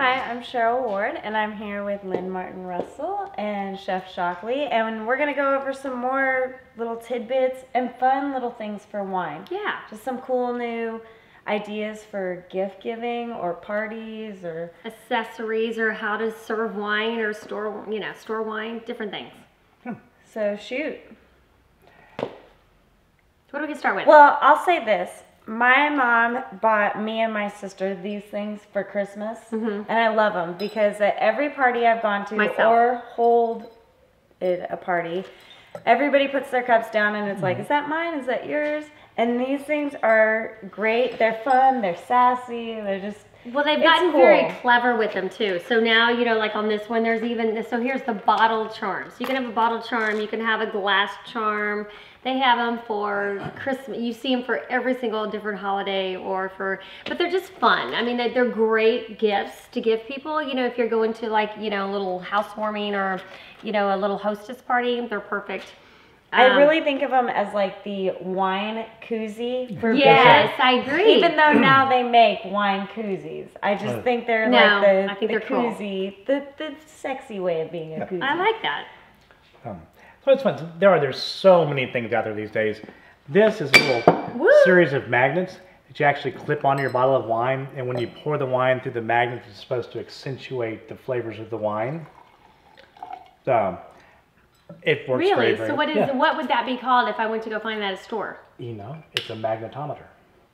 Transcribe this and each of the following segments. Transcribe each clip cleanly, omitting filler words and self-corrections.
Hi, I'm Cheryl Ward, and I'm here with Lynn Martin Russell and Chef Shockley, and we're going to go over some more little tidbits and fun little things for wine. Yeah. Just some cool new ideas for gift giving or parties or accessories or how to serve wine or store wine, different things. So shoot. What do we start with? Well, I'll say this. My mom bought me and my sister these things for Christmas, and I love them because at every party I've gone to or hold a party, everybody puts their cups down and it's like, is that mine? Is that yours? And these things are great. They're fun. They're sassy. They're just... Well, they've gotten very clever with them too. So now, like on this one, there's even, so here's the bottle charm. So you can have a bottle charm, you can have a glass charm. They have them for Christmas. You see them for every single different holiday but they're just fun. I mean, they're great gifts to give people. If you're going to like, a little housewarming or, a little hostess party, they're perfect. I really think of them as like the wine koozie for Yes, I agree. Even though now they make wine koozies. I just think they're like the koozie, cool. the sexy way of being a koozie. I like that. So it's fun. There's so many things out there these days. This is a little series of magnets that you actually clip onto your bottle of wine, and when you pour the wine through the magnet, it's supposed to accentuate the flavors of the wine. It works really? very so what would that be called if I went to go find that at a store? It's a magnetometer.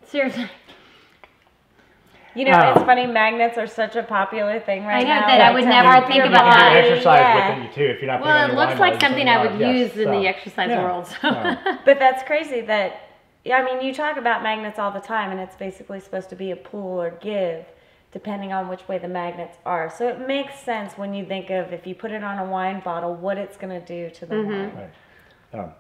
Seriously. It's funny, magnets are such a popular thing right now. I know that I would never think about that. You can exercise with it too if you're not putting on your it looks like something I would use in the exercise world. But that's crazy that, you talk about magnets all the time, and it's basically supposed to be a pull or give, depending on which way the magnets are. So it makes sense when you think of, if you put it on a wine bottle, what it's going to do to the wine. Right.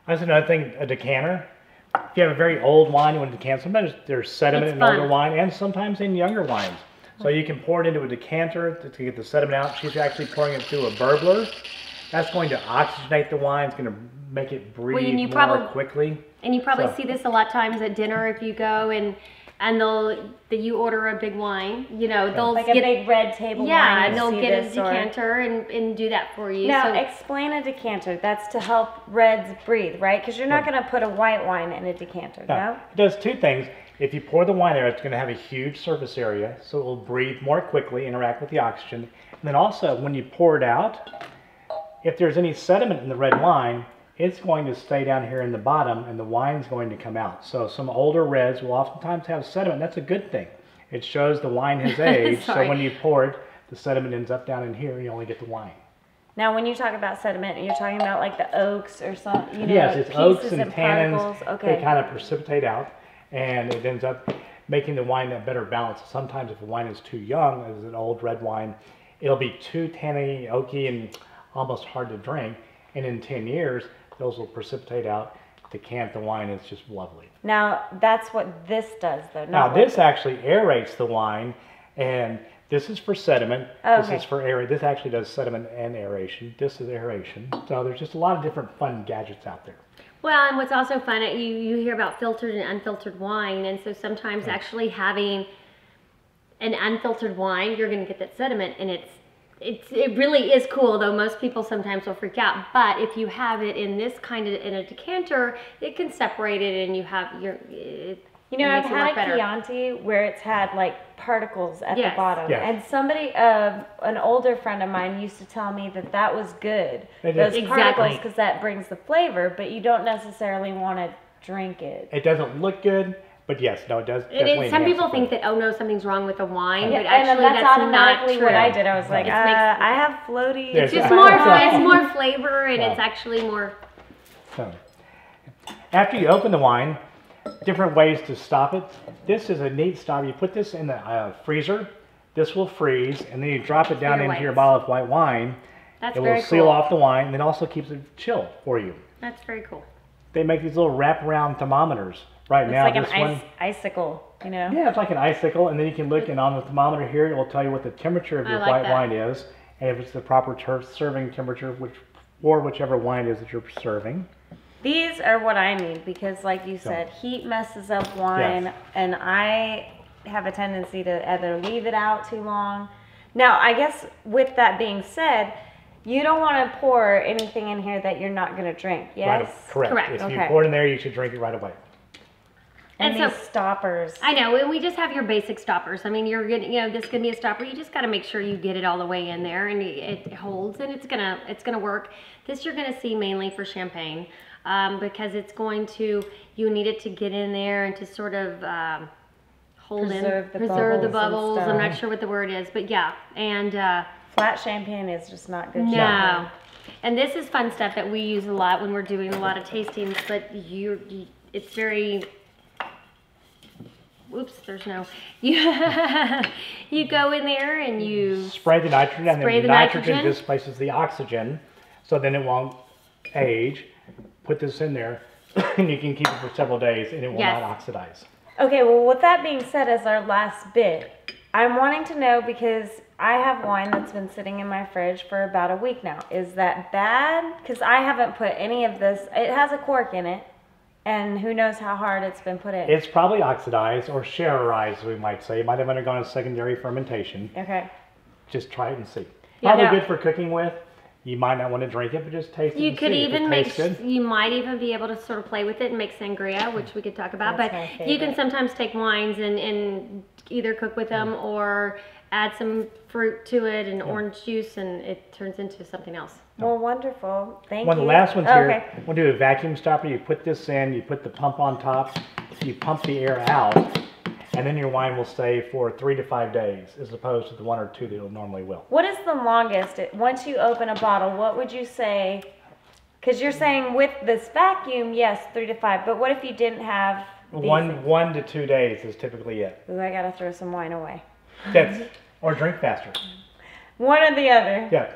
That's another thing, a decanter. If you have a very old wine you want to decant, sometimes there's sediment in older wine and sometimes in younger wines. So you can pour it into a decanter to get the sediment out. She's actually pouring it through a burbler. That's going to oxygenate the wine. It's going to make it breathe more quickly. And you probably see this a lot of times at dinner if you go and you order a big wine, they'll like a big red table wine. Yeah, and they'll get a decanter and do that for you. Now, explain a decanter. That's to help reds breathe, right? Because you're not going to put a white wine in a decanter, no? It does two things. If you pour the wine there, it's going to have a huge surface area, so it will breathe more quickly, interact with the oxygen. And then also, when you pour it out, if there's any sediment in the red wine, it's going to stay down here in the bottom and the wine's going to come out. So some older reds will oftentimes have sediment. That's a good thing. It shows the wine has aged. So when you pour it, the sediment ends up down in here and you only get the wine. Now when you talk about sediment, you're talking about like the oaks or something, yes, it's oaks and tannins. Particles. Okay. They kind of precipitate out and it ends up making the wine a better balance. Sometimes if the wine is too young, as an old red wine, it'll be too tanny, oaky, and almost hard to drink. And in 10 years, those will precipitate out, decant the wine. It's just lovely. Now, that's what this does, though. Now, this actually aerates the wine, and this is for sediment. This is for aeration. This actually does sediment and aeration. This is aeration. So there's just a lot of different fun gadgets out there. Well, and what's also fun, you hear about filtered and unfiltered wine, and so sometimes actually having an unfiltered wine, you're going to get that sediment, and it really is cool, though most people sometimes will freak out. But if you have it in this kind of in a decanter, it can separate it, and you have I've had a Chianti where it's had like particles at the bottom, and somebody, an older friend of mine, used to tell me that was good. Those particles, because that brings the flavor, but you don't necessarily want to drink it. It doesn't look good. But yes, no, it does. Some people think that, oh no, something's wrong with the wine, but actually that's automatically not true. what I did. I was like, I have floaty. It's just more flavor, and it's actually more. So, after you open the wine, different ways to stop it. This is a neat stop. You put this in the freezer. This will freeze, and then you drop it down into your bottle of white wine. That's it will seal off the wine, and it also keeps it chilled for you. That's very cool. They make these little wraparound thermometers. Right now, it's like an icicle, Yeah, it's like an icicle, and then you can look, and on the thermometer here, it will tell you what the temperature of your white wine is, and if it's the proper serving temperature, or whichever wine it is that you're serving. These are what I need because, like you said, heat messes up wine, and I have a tendency to either leave it out too long. Now, I guess with that being said, you don't want to pour anything in here that you're not going to drink, yes? Right, correct. If you Okay. pour it in there, you should drink it right away. And And these stoppers. I know, and we just have your basic stoppers. I mean, you're gonna, this could be a stopper. You just got to make sure you get it all the way in there, and it holds, and it's gonna work. This you're gonna see mainly for champagne, because it's going to, you need it to get in there and to sort of preserve the bubbles. I'm not sure what the word is, but yeah, and flat champagne is just not good. No. Champagne. And this is fun stuff that we use a lot when we're doing a lot of tastings, but it's very. Oops, there's no. You go in there and you spray the nitrogen, and then the nitrogen nitrogen displaces the oxygen, so then it won't age. Put this in there, and you can keep it for several days, and it will not oxidize. Okay, well, with that being said, as our last bit, I'm wanting to know, because I have wine that's been sitting in my fridge for about a week now. Is that bad? Because I haven't put any of this. It has a cork in it. And who knows how hard it's been put in. It's probably oxidized or sherryized, we might say. It might have undergone a secondary fermentation. Okay. Just try it and see. Yeah, Probably good for cooking with. You might not want to drink it, but just taste it You and could see. even If it tastes good. you might even be able to sort of play with it and make sangria, which we could talk about. That's my But you can favorite. sometimes take wines and either cook with them or add some fruit to it and orange juice, and it turns into something else. Well, wonderful. Thank One you. of the last ones Oh, here, okay. we'll do a vacuum stopper. You put this in, you put the pump on top, you pump the air out, and then your wine will stay for 3 to 5 days, as opposed to the 1 or 2 that it normally will. What is the longest? Once you open a bottle, what would you say? Because you're saying with this vacuum, yes, 3 to 5. But what if you didn't have these things? 1 to 2 days is typically it. Ooh, I got to throw some wine away. Or drink faster. One or the other. Yeah.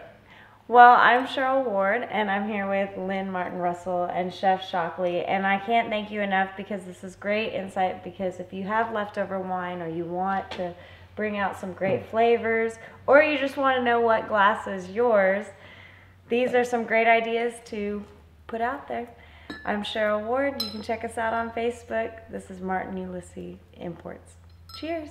Well, I'm Cheryl Ward, and I'm here with Lynn Martin Russell and Chef Shockley, and I can't thank you enough, because this is great insight. Because if you have leftover wine, or you want to bring out some great flavors, or you just want to know what glass is yours, these are some great ideas to put out there. I'm Cheryl Ward. You can check us out on Facebook. This is Martin Ulisse Imports. Cheers.